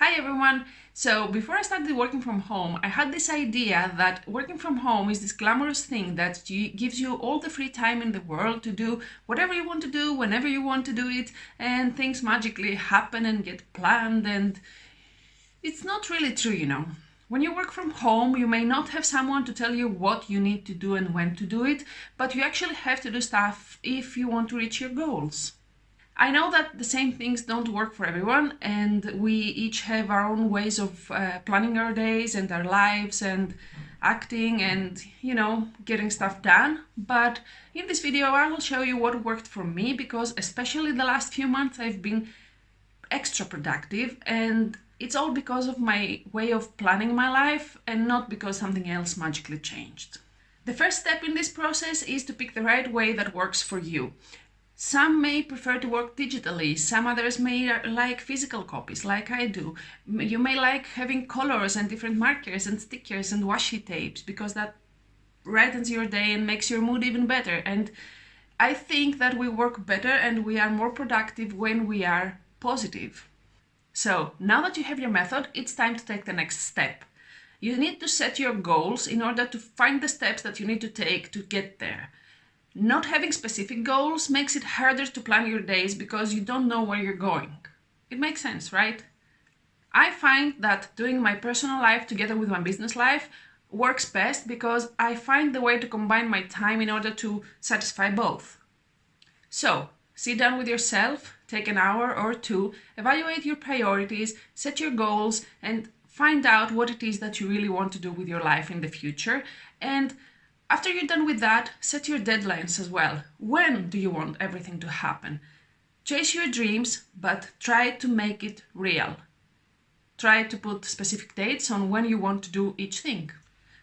Hi everyone! So before I started working from home, I had this idea that working from home is this glamorous thing that gives you all the free time in the world to do whatever you want to do, whenever you want to do it, and things magically happen and get planned, and it's not really true. When you work from home, you may not have someone to tell you what you need to do and when to do it, but you actually have to do stuff if you want to reach your goals. I know that the same things don't work for everyone, and we each have our own ways of planning our days and our lives and acting and, getting stuff done. But in this video, I will show you what worked for me, because especially the last few months, I've been extra productive, and it's all because of my way of planning my life and not because something else magically changed. The first step in this process is to pick the right way that works for you. Some may prefer to work digitally, some others may like physical copies, like I do. You may like having colors and different markers and stickers and washi tapes, because that brightens your day and makes your mood even better. And I think that we work better and we are more productive when we are positive. So now that you have your method, it's time to take the next step. You need to set your goals in order to find the steps that you need to take to get there. Not having specific goals makes it harder to plan your days because you don't know where you're going. It makes sense, right? I find that doing my personal life together with my business life works best because I find the way to combine my time in order to satisfy both. So, sit down with yourself, take an hour or two, evaluate your priorities, set your goals, and find out what it is that you really want to do with your life in the future. And after you're done with that, set your deadlines as well. When do you want everything to happen? Chase your dreams, but try to make it real. Try to put specific dates on when you want to do each thing.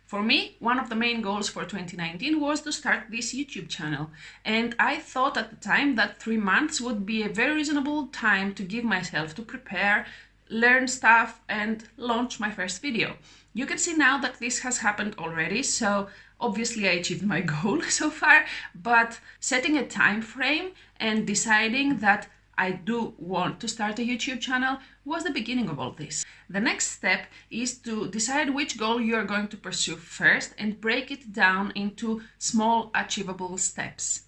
For me, one of the main goals for 2019 was to start this YouTube channel. And I thought at the time that 3 months would be a very reasonable time to give myself to prepare, learn stuff, and launch my first video. You can see now that this has happened already, so obviously I achieved my goal so far, but setting a time frame and deciding that I do want to start a YouTube channel was the beginning of all this. The next step is to decide which goal you are going to pursue first and break it down into small achievable steps.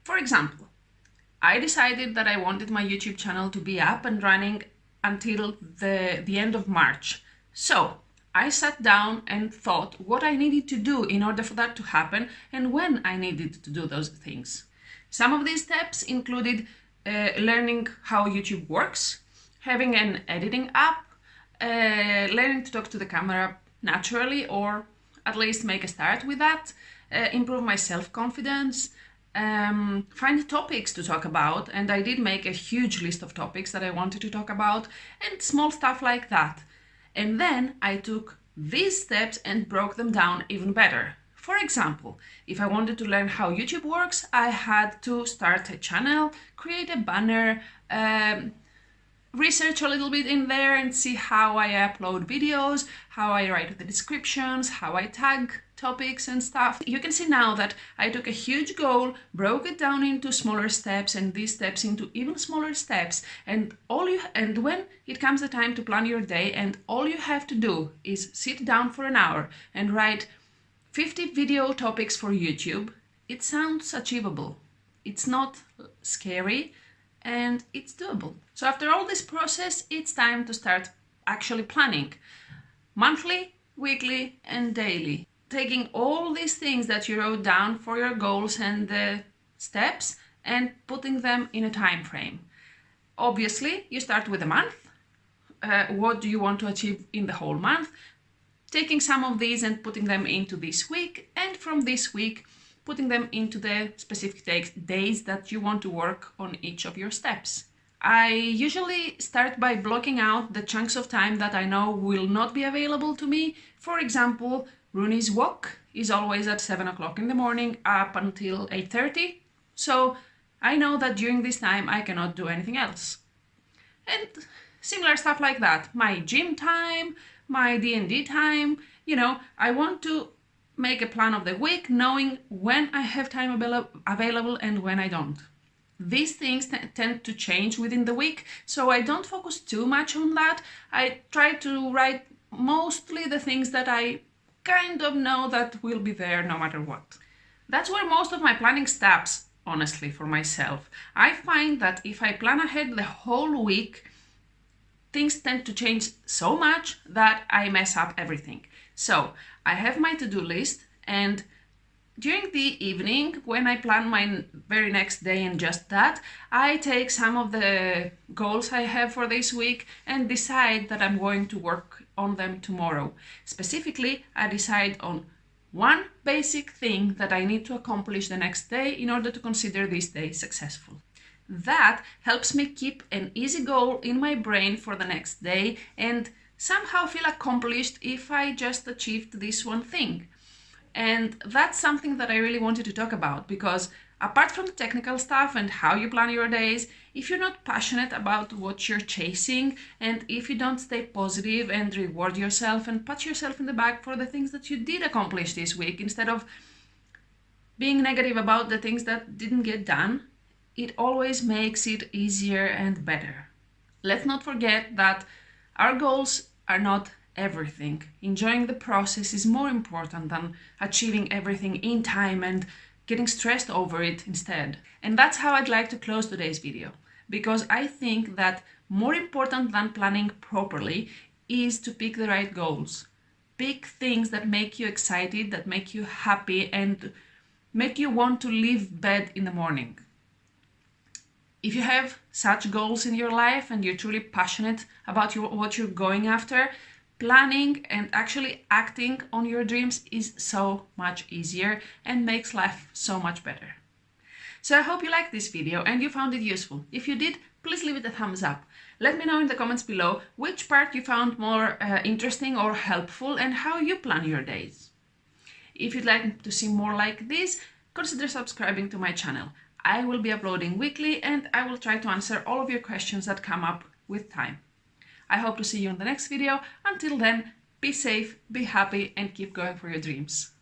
For example, I decided that I wanted my YouTube channel to be up and running until the end of March. So I sat down and thought what I needed to do in order for that to happen and when I needed to do those things. Some of these steps included learning how YouTube works, having an editing app, learning to talk to the camera naturally, or at least make a start with that, improve my self-confidence, find topics to talk about, and I did make a huge list of topics that I wanted to talk about, and small stuff like that. And then I took these steps and broke them down even better. For example, if I wanted to learn how YouTube works, I had to start a channel, create a banner, research a little bit in there and see how I upload videos, how I write the descriptions, how I tag topics and stuff. You can see now that I took a huge goal, broke it down into smaller steps, and these steps into even smaller steps, and when it comes the time to plan your day, and all you have to do is sit down for an hour and write 50 video topics for YouTube. It sounds achievable. It's not scary, and it's doable. So after all this process, it's time to start actually planning. Monthly, weekly, and daily. Taking all these things that you wrote down for your goals and the steps and putting them in a time frame. Obviously, you start with a month. What do you want to achieve in the whole month? Taking some of these and putting them into this week, and from this week, putting them into the specific days that you want to work on each of your steps. I usually start by blocking out the chunks of time that I know will not be available to me. For example, Rooney's walk is always at 7 o'clock in the morning up until 8:30. So I know that during this time I cannot do anything else. And similar stuff like that. My gym time, my D&D time, I want to make a plan of the week knowing when I have time available and when I don't. These things tend to change within the week, so I don't focus too much on that. I try to write mostly the things that I kind of know that will be there no matter what. That's where most of my planning stops, honestly, for myself. I find that if I plan ahead the whole week, things tend to change so much that I mess up everything. So I have my to-do list, and during the evening, when I plan my very next day and just that, I take some of the goals I have for this week and decide that I'm going to work on them tomorrow. Specifically, I decide on one basic thing that I need to accomplish the next day in order to consider this day successful. That helps me keep an easy goal in my brain for the next day and somehow feel accomplished if I just achieved this one thing. And that's something that I really wanted to talk about, because apart from the technical stuff and how you plan your days, if you're not passionate about what you're chasing, and if you don't stay positive and reward yourself and pat yourself in the back for the things that you did accomplish this week, instead of being negative about the things that didn't get done, it always makes it easier and better. Let's not forget that our goals are not everything. Enjoying the process is more important than achieving everything in time and getting stressed over it instead. And that's how I'd like to close today's video, because I think that more important than planning properly is to pick the right goals. Pick things that make you excited, that make you happy, and make you want to leave bed in the morning. If you have such goals in your life and you're truly passionate about what you're going after, planning and actually acting on your dreams is so much easier and makes life so much better. So I hope you liked this video and you found it useful. If you did, please leave it a thumbs up. Let me know in the comments below which part you found more interesting or helpful and how you plan your days. If you'd like to see more like this, consider subscribing to my channel. I will be uploading weekly and I will try to answer all of your questions that come up with time. I hope to see you in the next video. Until then, be safe, be happy, and keep going for your dreams.